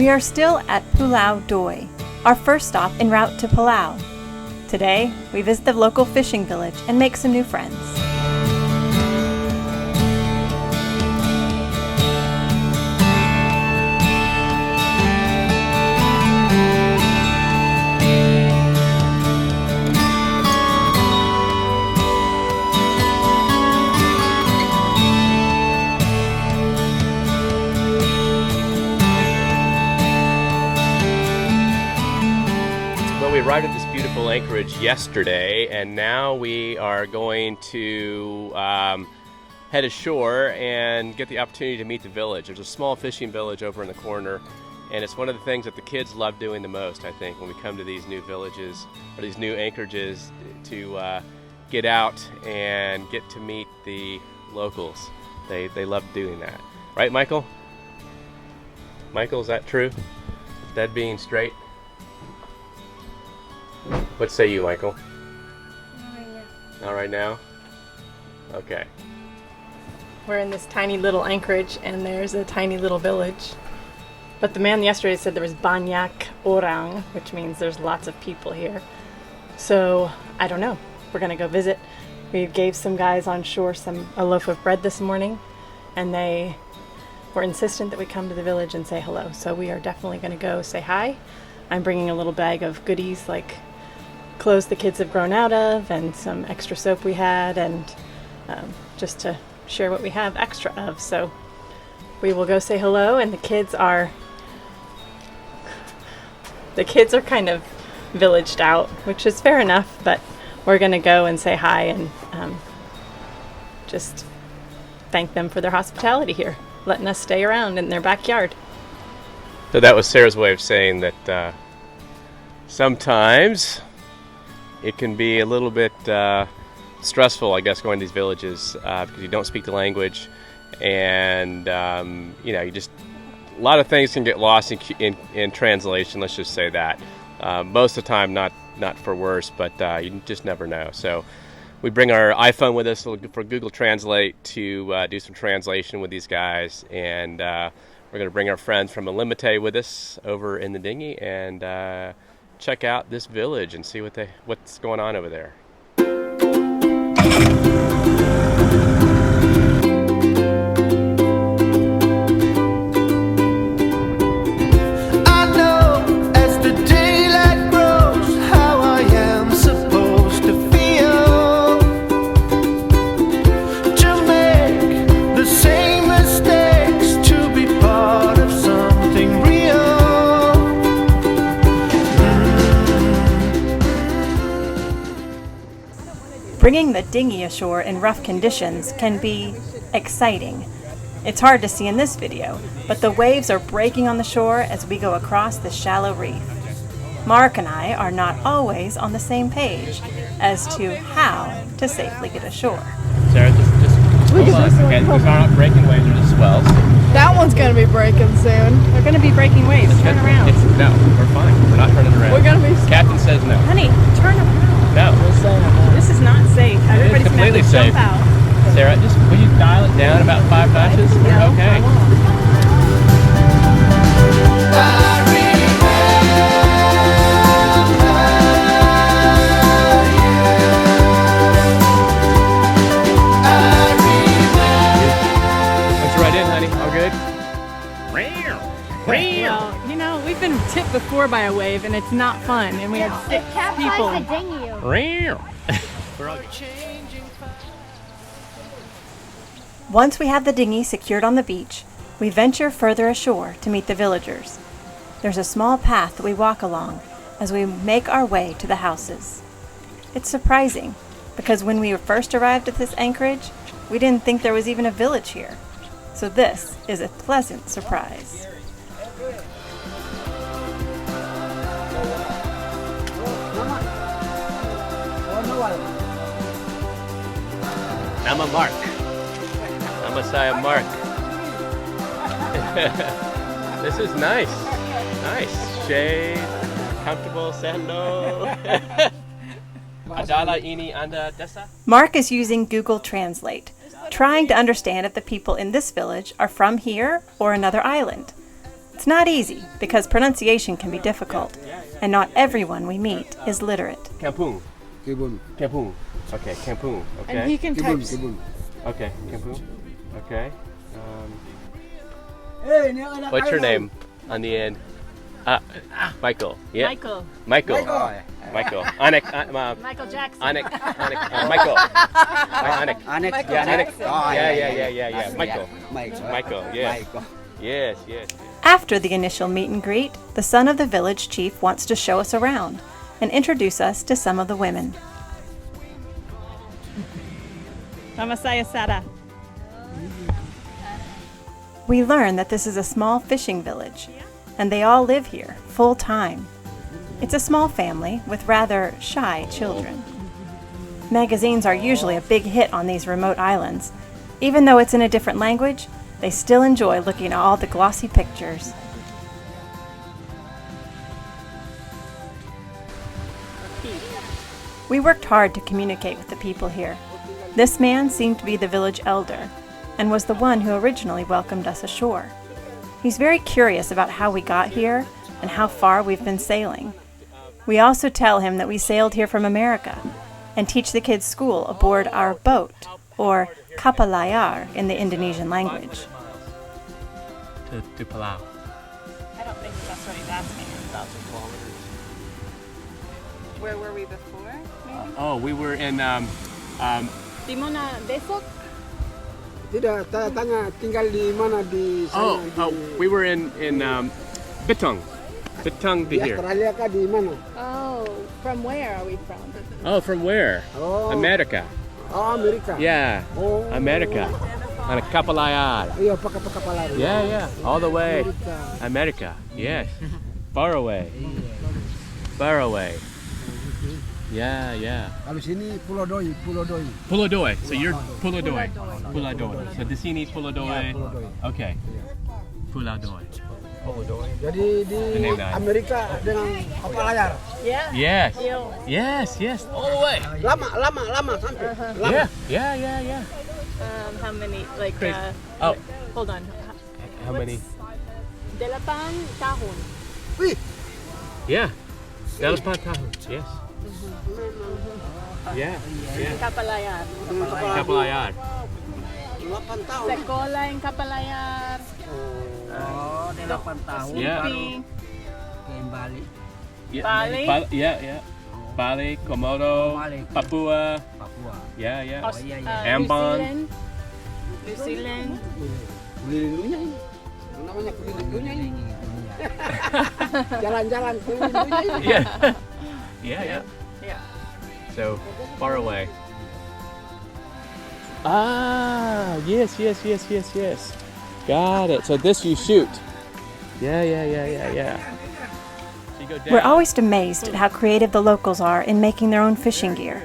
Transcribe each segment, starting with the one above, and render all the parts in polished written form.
We are still at Pulau Doi, our first stop en route to Pulau. Today, we visit the local fishing village and make some new friends. We arrived at this beautiful anchorage yesterday, and now we are going to head ashore and get the opportunity to meet the village. There's a small fishing village over in the corner, and it's one of the things that the kids love doing the most, I think, when we come to these new villages or these new anchorages, to get out and get to meet the locals. They love doing that. Right, Michael? Michael, is that true? Dead being straight? What say you, Michael? Not right now. Not right now? Okay. We're in this tiny little anchorage, and there's a tiny little village. But the man yesterday said there was banyak orang, which means there's lots of people here. So, I don't know. We're going to go visit. We gave some guys on shore a loaf of bread this morning, and they were insistent that we come to the village and say hello. So we are definitely going to go say hi. I'm bringing a little bag of goodies like clothes the kids have grown out of and some extra soap we had, and just to share what we have extra of. So we will go say hello, and the kids are kind of villaged out, which is fair enough, but we're going to go and say hi and just thank them for their hospitality here, letting us stay around in their backyard. So that was Sarah's way of saying that sometimes it can be a little bit stressful, I guess, going to these villages because you don't speak the language, and you just, a lot of things can get lost in translation. Let's just say that most of the time, not for worse, but you just never know. So we bring our iPhone with us for Google Translate to do some translation with these guys, and we're going to bring our friends from Illimite with us over in the dinghy and check out this village and see what's going on over there. Bringing the dinghy ashore in rough conditions can be exciting. It's hard to see in this video, but the waves are breaking on the shore as we go across the shallow reef. Mark and I are not always on the same page as to how to safely get ashore. Sarah, just hold on. Okay, these are not breaking waves, they're just swells. That one's going to be breaking soon. They're going to be breaking waves. Turn around. No, we're fine. We're not turning around. We're going to be... Captain says no. Honey, turn around. No. This is not safe. Everybody's going to have to safe. jump out. Sarah, will you dial it down about 5 notches? Yeah. Okay. Let's right in, honey. All good? Well, we've been tipped before by a wave, and it's not fun. And we had 6 people. The dinghy. Once we have the dinghy secured on the beach, we venture further ashore to meet the villagers. There's a small path that we walk along as we make our way to the houses. It's surprising, because when we first arrived at this anchorage, we didn't think there was even a village here. So this is a pleasant surprise. I'm a Mark. I'm a Messiah Mark. This is nice. Nice. Shade, comfortable sandal. Adala ini anda desa? Mark is using Google Translate, trying to understand if the people in this village are from here or another island. It's not easy because pronunciation can be difficult, and not everyone we meet is literate. Kampung. Kibun. Kampung. Okay, Kampung. Okay. And he can type. Kibun. Okay, Kampung. Okay. What's your name on the end? Michael. Yeah. Michael. Michael. Michael. Anik. Michael Jackson. Anik. Michael. Anik. Anek. Yeah, Anik. Oh, Yeah. Michael. Michael. Michael. Yes. Michael. Yes. After the initial meet and greet, the son of the village chief wants to show us around and introduce us to some of the women. Mamasaya Sara. We learn that this is a small fishing village, and they all live here full time. It's a small family with rather shy children. Magazines are usually a big hit on these remote islands. Even though it's in a different language, they still enjoy looking at all the glossy pictures. We worked hard to communicate with the people here. This man seemed to be the village elder and was the one who originally welcomed us ashore. He's very curious about how we got here and how far we've been sailing. We also tell him that we sailed here from America and teach the kids school aboard our boat, or kapal layar in the Indonesian language. To Pulau. I don't think that's what he's asking. Where were we before? Maybe? Oh, we were in Di mana besok? Tidak, tanya tinggal di mana di sana we were in Bitong. Bitong to di here. Australia kah di mana? Oh, from where are we from? Oh, from where? Oh. America. Oh, Amerika. Yeah. Oh. America. On a kapal layar. Iya, pakai kapal lari. Yeah. All the way. Amerika. America. Yes. Far away. Far away. Yeah. Kalau sini Pulau Doi. Pulau Doi. So you're Pulau Doi. Pulau Doi. So di sini Pulau Doi. Pulau Doi. Okay. Pulau Doi. Jadi di name that. Amerika dengan kapal layar. Yeah. Yes. All the way. Lama sampai. Lama. Yeah. How many? Like. Crazy. Oh. Hold on. How many? 8 tahun. Wih, Yeah. 8 tahun. Yes. Yeah. Kapal layar. Kapal layar. 8 tahun. Sekolah yang kapal layar. Oh, 8 tahun. Yeah. Sleeping. Bali. Bali? Yeah. Bali, Komodo, Bali. Papua. Yeah. Ambon. New Zealand. Keliling dunia ini. Namanya keliling dunia ini. Jalan-jalan keliling dunia ini. Yeah. Yeah. So far away. Yes. Got it. So this you shoot. Yeah. So you go down. We're always amazed at how creative the locals are in making their own fishing gear.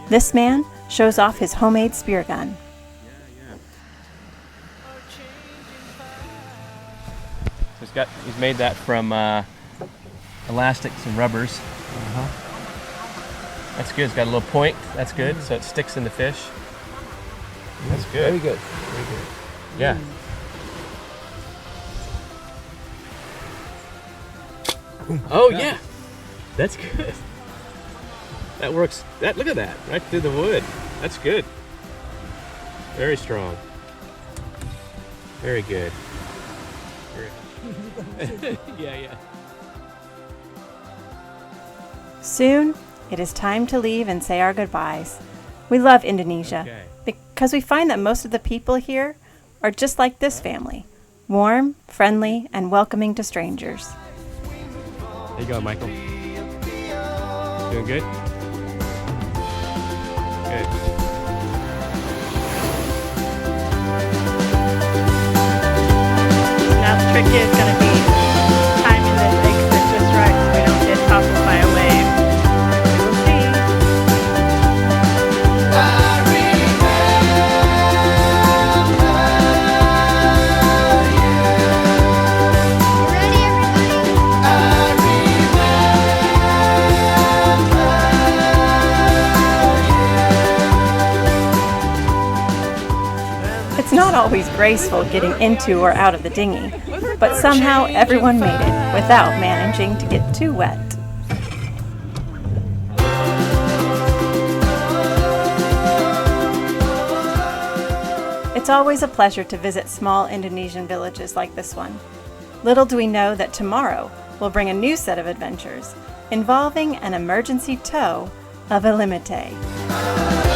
This man shows off his homemade spear gun. So he's made that from elastics and rubbers. That's good. It's got a little point. That's good. So it sticks in the fish. That's good. Very good. Yeah. Oh yeah. That's good. That works. Look at that. Right through the wood. That's good. Very strong. Very good. Yeah. Soon, it is time to leave and say our goodbyes. We love Indonesia because we find that most of the people here are just like this family, warm, friendly, and welcoming to strangers. There you go, Michael. Doing good? Good. Now the trick is going to be timing the exit just right so we don't get toppled by a wave. We'll see. Ready, everybody? It's not all always graceful getting into or out of the dinghy, but somehow everyone made it without managing to get too wet. It's always a pleasure to visit small Indonesian villages like this one. Little do we know that tomorrow will bring a new set of adventures involving an emergency tow of Illimite.